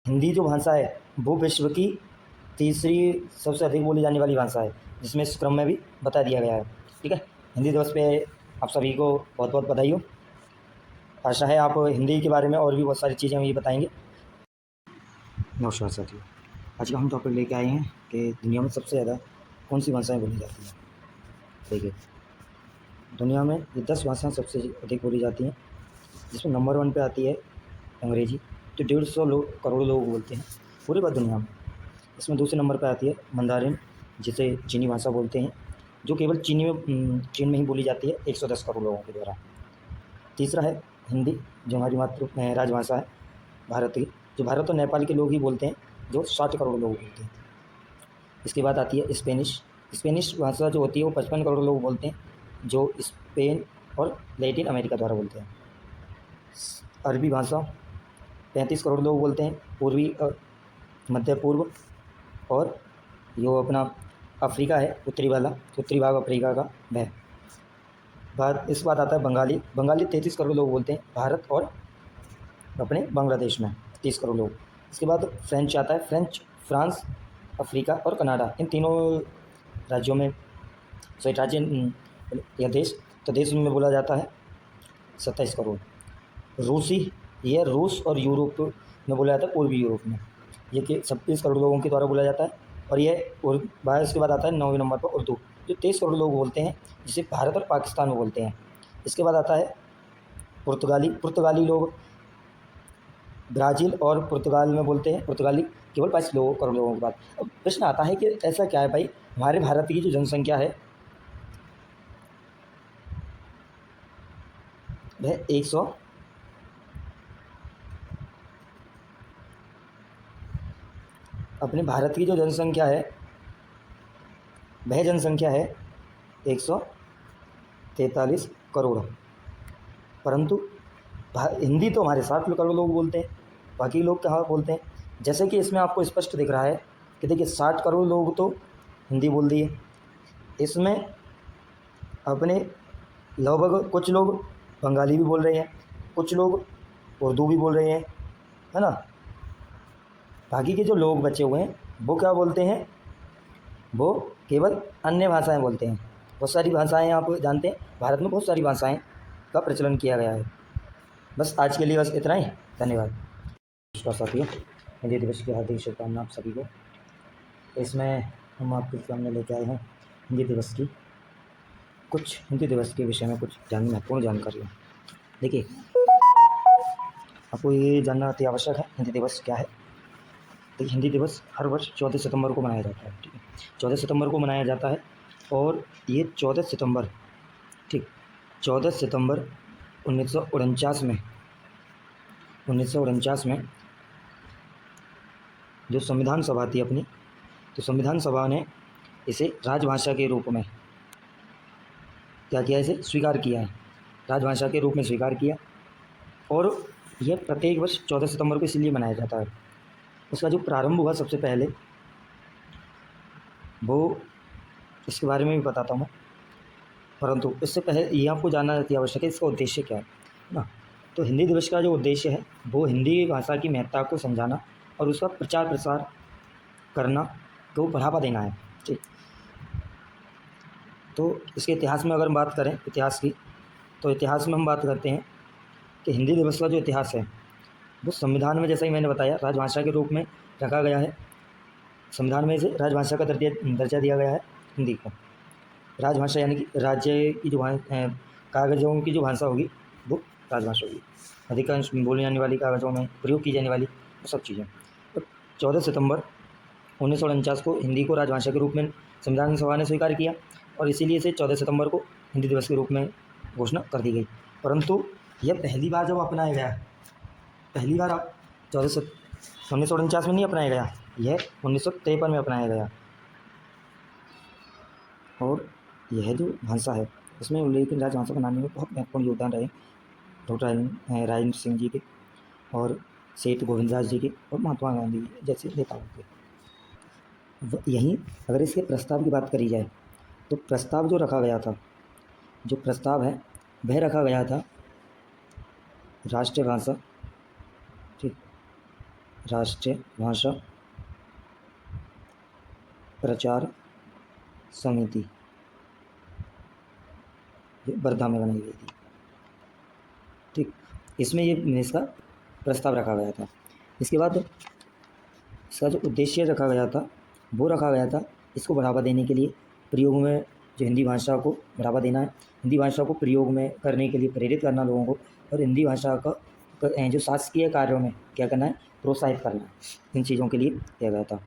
हिंदी जो भाषा है वो विश्व की तीसरी सबसे अधिक बोली जाने वाली भाषा है, जिसमें इस क्रम में भी बता दिया गया है। ठीक है, हिंदी दिवस पे आप सभी को बहुत बहुत बधाई हो। आशा है आप हिंदी के बारे में और भी बहुत सारी चीज़ें ये बताएंगे। नमस्कार साथियों, आज का हम टॉपिक लेके आए हैं कि दुनिया में सबसे ज़्यादा कौन सी भाषाएं बोली जाती हैं। देखिए, दुनिया में ये 10 भाषाएं सबसे अधिक बोली जाती हैं, जिसमें नंबर 1 पे आती है अंग्रेजी, जो 150 करोड़ लोग बोलते हैं पूरी बात दुनिया में। इसमें दूसरे नंबर पे आती है मंदारिन, जिसे चीनी भाषा बोलते हैं, जो केवल चीन में ही बोली जाती है 110 करोड़ लोगों के द्वारा। तीसरा है हिंदी, जो हमारी राजभाषा है भारत की, जो भारत और नेपाल के लोग ही बोलते हैं, जो 60 करोड़ लोग बोलते हैं। इसके बाद आती है स्पेनिश। स्पेनिश भाषा जो होती है वो 55 करोड़ लोग बोलते हैं, जो स्पेन और लैटिन अमेरिका द्वारा बोलते हैं। अरबी भाषा 35 करोड़ लोग बोलते हैं, पूर्वी मध्य पूर्व और जो अपना अफ्रीका है उत्तरी भाग अफ्रीका का वह। इसके बाद आता है बंगाली। 33 करोड़ लोग बोलते हैं भारत और अपने बांग्लादेश में 30 करोड़ लोग। इसके बाद फ्रेंच आता है। फ्रांस, अफ्रीका और कनाडा, इन तीनों राज्यों में या देश में बोला जाता है 27 करोड़। रूसी, यह रूस और यूरोप में बोला जाता है, पूर्वी यूरोप में ये कि 26 करोड़ लोगों के द्वारा बोला जाता है। और इसके बाद आता है 9वें नंबर पर उर्दू, जो 23 करोड़ लोग बोलते हैं, जिसे भारत और पाकिस्तान में बोलते हैं। इसके बाद आता है पुर्तगाली लोग ब्राज़ील और पुर्तगाल में बोलते हैं। पुर्तगाली केवल 22 करोड़ लोगों के बाद। अब प्रश्न आता है कि ऐसा क्या है भाई, हमारे भारत की जो जनसंख्या है वह अपने भारत की जो जनसंख्या है वह जनसंख्या है 143 करोड़, परंतु हिंदी तो हमारे 60 करोड़ लोग बोलते हैं, बाकी लोग कहाँ बोलते हैं। जैसे कि इसमें आपको स्पष्ट दिख रहा है कि देखिए 60 करोड़ लोग तो हिंदी बोल दिए, इसमें अपने लगभग कुछ लोग बंगाली भी बोल रहे हैं, कुछ लोग उर्दू भी बोल रहे हैं, है ना। बाकी के जो लोग बचे हुए हैं वो क्या बोलते हैं, वो केवल अन्य भाषाएं बोलते हैं। बहुत सारी भाषाएं आप जानते हैं, भारत में बहुत सारी भाषाएं का प्रचलन किया गया है। बस आज के लिए बस इतना ही, धन्यवाद। नमस्कार साथियों, हिंदी दिवस की हार्दिक शुभकामनाएं आप सभी को। इसमें हम आपके सामने लेके आए हैं हिंदी दिवस के विषय में कुछ महत्वपूर्ण जानकारी है। देखिए, आपको ये जानना अति आवश्यक है हिंदी दिवस क्या है। तो हिंदी दिवस हर वर्ष 14 सितंबर को मनाया जाता है। ठीक है, 14 सितंबर को मनाया जाता है। और ये 14 सितंबर 1949 में जो संविधान सभा थी अपनी, तो संविधान सभा ने इसे राजभाषा के रूप में क्या किया, इसे स्वीकार किया है, राजभाषा के रूप में स्वीकार किया। और यह प्रत्येक वर्ष 14 सितंबर को इसलिए मनाया जाता है। उसका जो प्रारंभ हुआ सबसे पहले, वो इसके बारे में भी बताता हूँ, परंतु इससे पहले ये आपको जानना अति आवश्यक है इसका उद्देश्य क्या है ना। तो हिंदी दिवस का जो उद्देश्य है वो हिंदी भाषा की महत्ता को समझाना और उसका प्रचार प्रसार करना, को बढ़ावा देना है। ठीक, तो इसके इतिहास में अगर हम बात करें इतिहास की, तो इतिहास में हम बात करते हैं कि हिंदी दिवस का जो इतिहास है वो संविधान में, जैसा ही मैंने बताया, राजभाषा के रूप में रखा गया है। संविधान में इसे राजभाषा का दर्जा दिया गया है हिंदी को। राजभाषा यानी कि राज्य की जो कागज़ों की जो भाषा होगी वो राजभाषा होगी, अधिकांश बोली जाने वाली, कागज़ों में प्रयोग की जाने वाली वो सब चीज़ें। तो 14 सितंबर 1949 को हिंदी को राजभाषा के रूप में संविधान सभा ने स्वीकार किया और इसीलिए इसे 14 सितंबर को हिंदी दिवस के रूप में घोषणा कर दी गई। परंतु यह पहली बार जब अपनाया गया, पहली बार 1949 में नहीं अपनाया गया, यह 1953 में अपनाया गया। और यह जो भाषा है इसमें उल्लेखित राजभाषा बनाने में बहुत महत्वपूर्ण योगदान रहे डॉक्टर राजेंद्र सिंह जी के और सेठ गोविंदराज जी के और महात्मा गांधी जैसे नेताओं के। यहीं अगर इसके प्रस्ताव की बात करी जाए तो प्रस्ताव जो रखा गया था, जो प्रस्ताव है वह रखा गया था राष्ट्रीय भाषा, ठीक, राष्ट्रीय भाषा प्रचार समिति वर्धा में बनाई गई थी। ठीक, इसमें ये इसका प्रस्ताव रखा गया था। इसके बाद इसका जो उद्देश्य रखा गया था वो रखा गया था इसको बढ़ावा देने के लिए, प्रयोग में जो हिंदी भाषा को बढ़ावा देना है, हिंदी भाषा को प्रयोग में करने के लिए प्रेरित करना लोगों को, और हिंदी भाषा का जो शासकीय कार्यों में क्या करना है, प्रोत्साहित करना है। इन चीज़ों के लिए किया गया था।